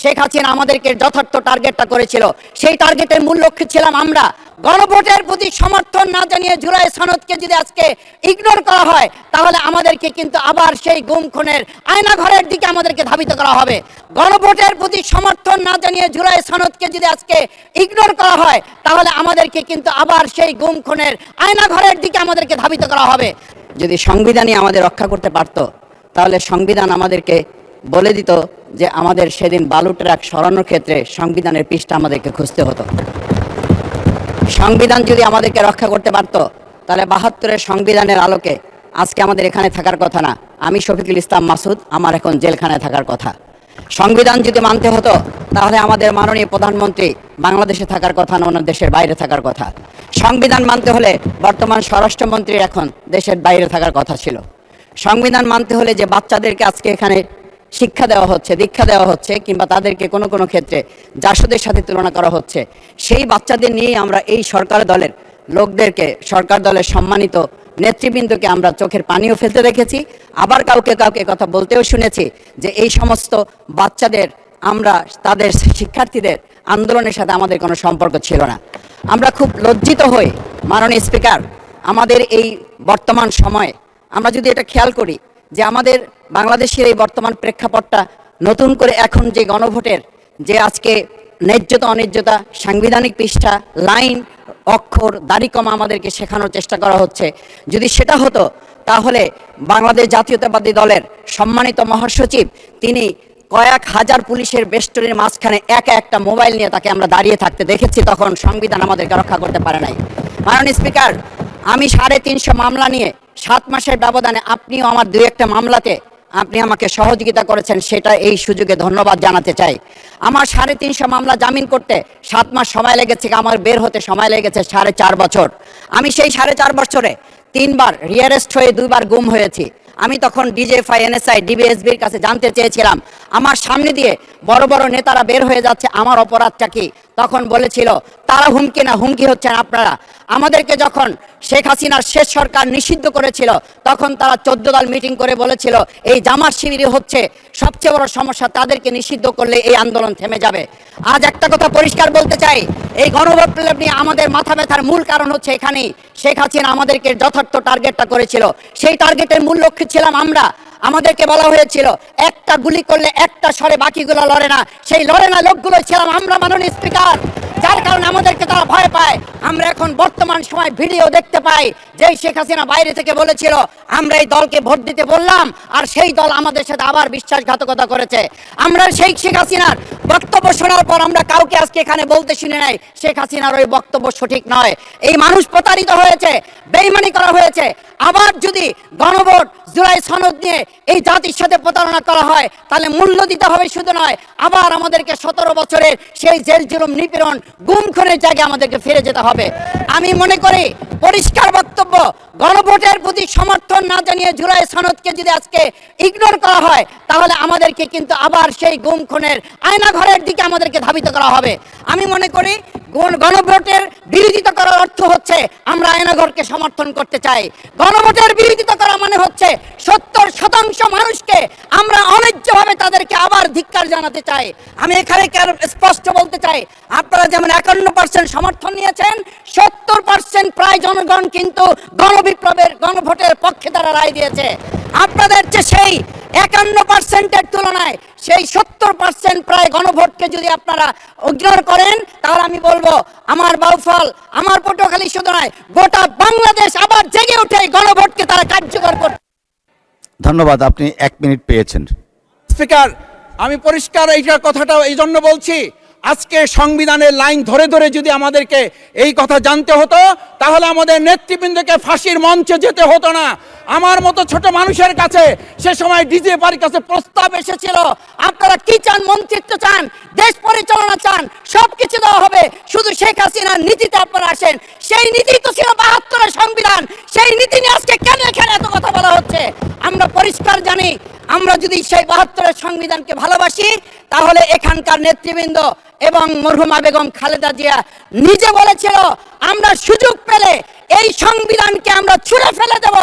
শেখ হাসিনা আমাদেরকে যথার্থ টার্গেটটা করেছিল, সেই টার্গেটের মূল লক্ষ্য ছিলাম আমরা। গণভোটের প্রতি সমর্থন না জানিয়ে জুলাই সনদকে যদি আজকে ইগনোর করা হয়, তাহলে আমাদেরকে কিন্তু আবার সেই গুম খুনের আয়নাঘরের দিকে আমাদেরকে ধাবিত করা হবে। গণভোটের প্রতি সমর্থন না জানিয়ে জুলাই সনদকে যদি আজকে ইগনোর করা হয়, তাহলে আমাদেরকে কিন্তু আবার সেই গুম খুনের আয়নাঘরের দিকে আমাদেরকে ধাবিত করা হবে। যদি সংবিধানই আমাদের রক্ষা করতে পারত, তাহলে সংবিধান আমাদেরকে বলে দিত যে আমাদের সেদিন বালু ট্রাক সরানোর ক্ষেত্রে সংবিধানের পৃষ্ঠা আমাদেরকে খুঁজতে হতো। সংবিধান যদি আমাদেরকে রক্ষা করতে পারত, তাহলে ৭২-এর সংবিধানের আলোকে আজকে আমাদের এখানে থাকার কথা না। আমি শফিকুল ইসলাম মাসুদ, আমার এখন জেলখানায় থাকার কথা। সংবিধান যদি মানতে হতো, তাহলে আমাদের মাননীয় প্রধানমন্ত্রী বাংলাদেশে থাকার কথা না, অন্য দেশের বাইরে থাকার কথা। সংবিধান মানতে হলে বর্তমান স্বরাষ্ট্রমন্ত্রী এখন দেশের বাইরে থাকার কথা ছিল। সংবিধান মানতে হলে যে বাচ্চাদেরকে আজকে এখানে শিক্ষা দেওয়া হচ্ছে, দীক্ষা দেওয়া হচ্ছে, কিংবা তাদেরকে কোনো কোনো ক্ষেত্রে জাসদের সাথে তুলনা করা হচ্ছে, সেই বাচ্চাদের নিয়েই আমরা এই সরকার দলের লোকদেরকে, সরকার দলের সম্মানিত নেতৃবৃন্দকে আমরা চোখের পানিও ফেলতে দেখেছি। আবার কাউকে কাউকে কথা বলতেও শুনেছি যে এই সমস্ত বাচ্চাদের, আমরা তাদের শিক্ষার্থীদের আন্দোলনের সাথে আমাদের কোনো সম্পর্ক ছিল না। আমরা খুব লজ্জিত হই মাননীয় স্পিকার, আমাদের এই বর্তমান সময়ে আমরা যদি এটা খেয়াল করি যে আমাদের বাংলাদেশের এই বর্তমান প্রেক্ষাপটটা নতুন করে এখন যে গণভোটের যে আজকে ন্যায্যতা অন্যায্যতা, সাংবিধানিক পৃষ্ঠা, লাইন, অক্ষর, দাড়িকমা আমাদেরকে শেখানোর চেষ্টা করা হচ্ছে, যদি সেটা হতো তাহলে বাংলাদেশ জাতীয়তাবাদী দলের সম্মানিত মহাসচিব তিনি কয়েক হাজার পুলিশের বেষ্টনীর মাঝখানে একা একটা মোবাইল নিয়ে তাকে আমরা দাঁড়িয়ে থাকতে দেখেছি, তখন সংবিধান আমাদেরকে রক্ষা করতে পারে নাই। মাননীয় স্পিকার, আমি 350 মামলা নিয়ে 7 মাসের ব্যবধানে, আপনিও আমার 2-1টা মামলাতে আপনি আমাকে সহযোগিতা করেছেন, সেটা এই সুযোগে ধন্যবাদ জানাতে চাই। আমার 350 মামলা জামিন করতে 7 মাস সময় লেগেছে, আমার বের হতে সময় লেগেছে 4.5 বছর। আমি সেই 4.5 বছরে 3 বার রিয়ারেস্ট হয়ে 2 বার গুম হয়েছি। আমি তখন ডিজিএফআই, এনএসআই, ডিবিএসবির কাছে জানতে চেয়েছিলাম আমার সামনে দিয়ে বড় বড় নেতারা বের হয়ে যাচ্ছে, আমার অপরাধটা কি? তখন বলেছিল তারা হুমকি না, হুমকি হচ্ছেন আপনারা। আমাদেরকে যখন শেখ হাসিনার শেষ সরকার নিষিদ্ধ করেছিল, তখন তারা 14 দল মিটিং করে বলেছিল এই জামাত শিবিরই হচ্ছে সবচেয়ে বড় সমস্যা, তাদেরকে নিষিদ্ধ করলে এই আন্দোলন থেমে যাবে। আজ একটা কথা পরিষ্কার বলতে চাই, এই গণবিপ্লব নিয়ে আমাদের মাথা ব্যথার মূল কারণ হচ্ছে এখানেই। শেখ হাসিনা আমাদেরকে যথার্থ টার্গেটটা করেছিল, সেই টার্গেটের মূল লক্ষ্য ছিলাম আমরা। আমাদেরকে বলা হয়েছিল একটা গুলি করলে একটা সরে বাকিগুলো লড়ে না, সেই লড়ে না লোকগুলো ছিলাম আমরা মাননীয় স্পিকার, যার কারণে আমাদেরকে তারা ভয় পায়। আমরা এখন বর্তমান সময় ভিডিও দেখতে পাই যে শেখ হাসিনা বাইরে থেকে বলেছিল আমরা এই দলকে ভোট দিতে বললাম, আর সেই দল আমাদের সাথে আবার বিশ্বাসঘাতকতা করেছে। আমরা সেই শেখ হাসিনার বক্তব্য শোনার পর আমরা কাউকে আজকে এখানে বলতে শুনে নাই শেখ হাসিনার ওই বক্তব্য সঠিক নয়। এই মানুষ প্রতারিত হয়েছে, বেইমানি করা হয়েছে। আবার যদি গণভোট, জুলাই সনদ নিয়ে এই জাতির সাথে প্রতারণা করা হয়, তাহলে মূল্য দিতে হবে শুধু নয়, আবার আমাদেরকে 17 বছরের সেই জেল জুলুম, নিপীড়ন, গুম খুনের জায়গায় আমাদেরকে ফিরে যেতে হবে। আমি মনে করি পরিষ্কার বক্তব্য, গণভোটের প্রতি সমর্থন না জানিয়ে জুলাই সনদকে যদি আজকে ইগনোর করা হয়, তাহলে আমাদেরকে কিন্তু আবার সেই গুম খুনের আয়নাঘরের দিকে আমাদেরকে ধাবিত করা হবে। আমি মনে করি গণভোটের বিরোধিতা করার অর্থ হচ্ছে আমরা আয়নাঘরকে সমর্থন করতে চাই। গণভোটের বিরোধিতা করা মানে হচ্ছে 70% মানুষকে আমরা অন্যায্যভাবে তাদেরকে আবার ধিক্কার জানাতে চাই। আমি এখানে স্পষ্ট বলতে চাই, আপনারা যেমন 51% সমর্থন নিয়েছেন, 70% প্রায় জনগণ কিন্তু গণবিপ্লবের, গণভোটের পক্ষে তারা রায় দিয়েছে। আপনাদের যে সেই 51%-এর তুলনায় সেই 70% প্রায় গণভোটকে যদি আপনারা ইগনোর করেন, তাহলে আমি বলবো আমার বাউফল, আমার পটুয়াখালী শুধু নয়, গোটা বাংলাদেশ আবার জেগে উঠে গণভোটকে তারা কার্যকর করবে। ধন্যবাদ, আপনি 1 মিনিট পেয়েছেন। স্পিকার, আমি পরিষ্কার এইটার কথাটা এই জন্য বলছি, আজকে সংবিধানের লাইন ধরে ধরে যদি আমাদেরকে এই কথা জানতে হতো, তাহলে আমাদের নেতৃবৃন্দকে ফাঁসির মঞ্চে যেতে হতো না। আমার মতো ছোট মানুষের কাছে সে সময় ডিজিএফআইয়ের কাছে প্রস্তাব এসেছিল, আপনারা কি চান? মন্ত্রিত্ব চান, দেশ পরিচালনা চান, সবকিছু দেওয়া হবে, শুধু শেখ হাসিনার নীতিতে আপনারা আসেন। সেই নীতি তো ছিল 72-এর সংবিধান, সেই নীতি নিয়ে আজকে কেন এখানে এত কথা বলা হচ্ছে? আমরা পরিষ্কার জানি, আমরা যদি সেই 72-এর সংবিধানকে ভালোবাসি, তাহলে এখানকার নেতৃবৃন্দ এবং মরহুমা বেগম খালেদা জিয়া নিজে বলেছিল আমরা সুযোগ পেলে এই সংবিধানকে আমরা ছুঁড়ে ফেলে দেব।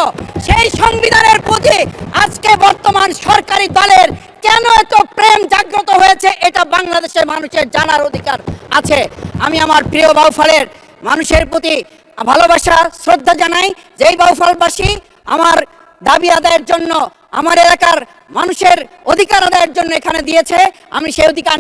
সেই সংবিধানের প্রতি আজকে বর্তমান সরকারি দলের কেন এত প্রেম জাগ্রত হয়েছে এটা বাংলাদেশের মানুষের জানার অধিকার আছে। আমি আমার প্রিয় বাউফলের মানুষের প্রতি ভালোবাসা শ্রদ্ধা জানাই। যেই বাউফলবাসী আমার দাবি আদায়ের জন্য, আমার এলাকার মানুষের অধিকার আদায়ের জন্য এখানে দিয়েছে, আমি সেই অধিকার